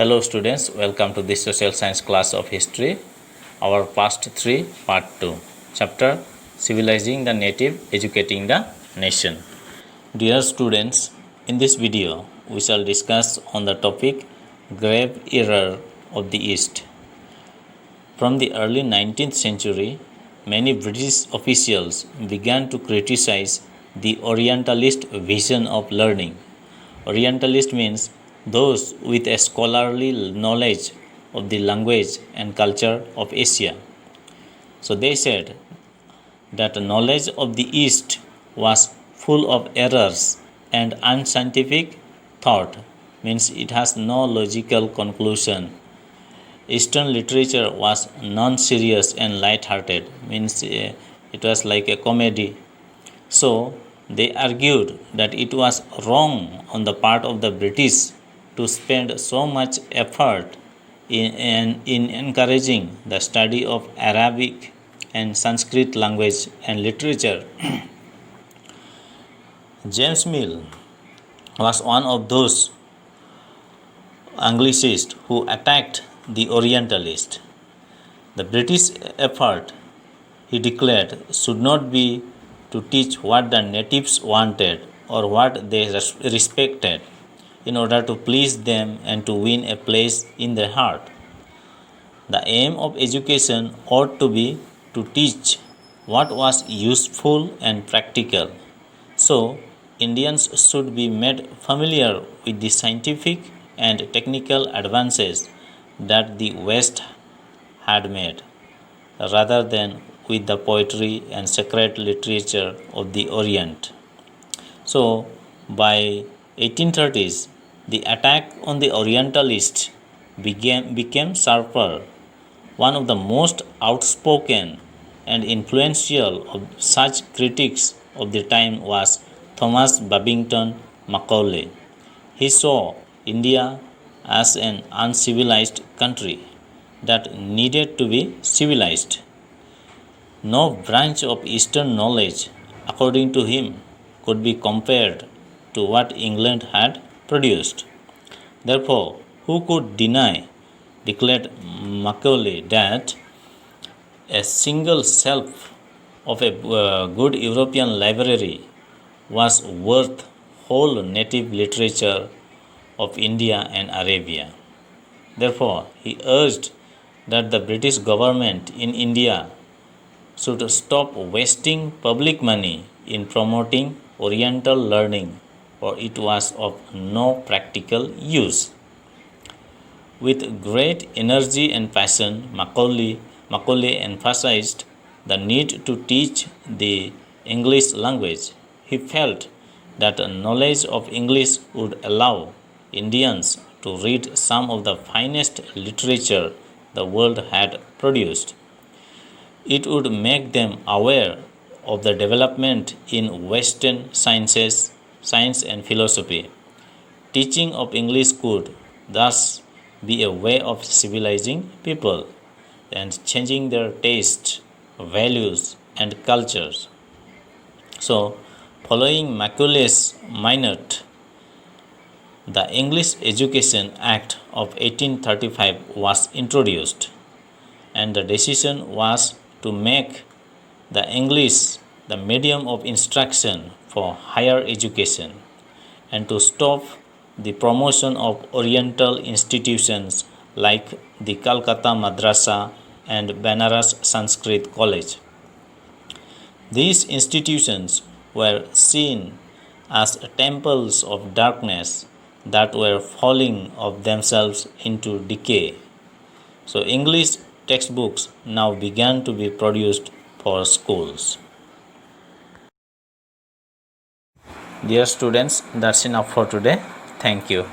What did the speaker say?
Hello students, welcome to this social science class of history, our past 3 part 2, chapter Civilizing the Native, Educating the Nation. Dear students, in this video we shall discuss on the topic Grave Error of the East. From the early 19th century, many British officials began to criticize the Orientalist vision of learning. Orientalist means those with a scholarly knowledge of the language and culture of Asia. So they said that the knowledge of the East was full of errors and unscientific thought, means it has no logical conclusion. Eastern literature was non-serious and light-hearted, means it was like a comedy. So they argued that it was wrong on the part of the British to spend so much effort in encouraging the study of Arabic and Sanskrit language and literature. James Mill was one of those Anglicists who attacked the Orientalists. The British effort, he declared, should not be to teach what the natives wanted or what they respected in order to please them and to win a place in their heart. The aim of education ought to be to teach what was useful and practical. So, Indians should be made familiar with the scientific and technical advances that the West had made, rather than with the poetry and sacred literature of the Orient. So, by 1830s, the attack on the Orientalists became sharper. One of the most outspoken and influential of such critics of the time was Thomas Babington Macaulay. He saw India as an uncivilized country that needed to be civilized. No branch of Eastern knowledge, according to him, could be compared to what England had produced. Therefore, who could deny, declared Macaulay, that a single shelf of a good European library was worth whole native literature of India and Arabia. Therefore, he urged that the British government in India should stop wasting public money in promoting Oriental learning, for it was of no practical use. With great energy and passion, Macaulay emphasized the need to teach the English language. He felt that knowledge of English would allow Indians to read some of the finest literature the world had produced. It would make them aware of the development in Western sciences, science and philosophy. Teaching of English could thus be a way of civilizing people and changing their tastes, values and cultures. So, following Macaulay's minute, the English Education Act of 1835 was introduced, and the decision was to make the English the medium of instruction for higher education and to stop the promotion of Oriental institutions like the Calcutta Madrasa and Banaras Sanskrit College. These institutions were seen as temples of darkness that were falling of themselves into decay. So English textbooks now began to be produced for schools. Dear students, that's enough for today. Thank you.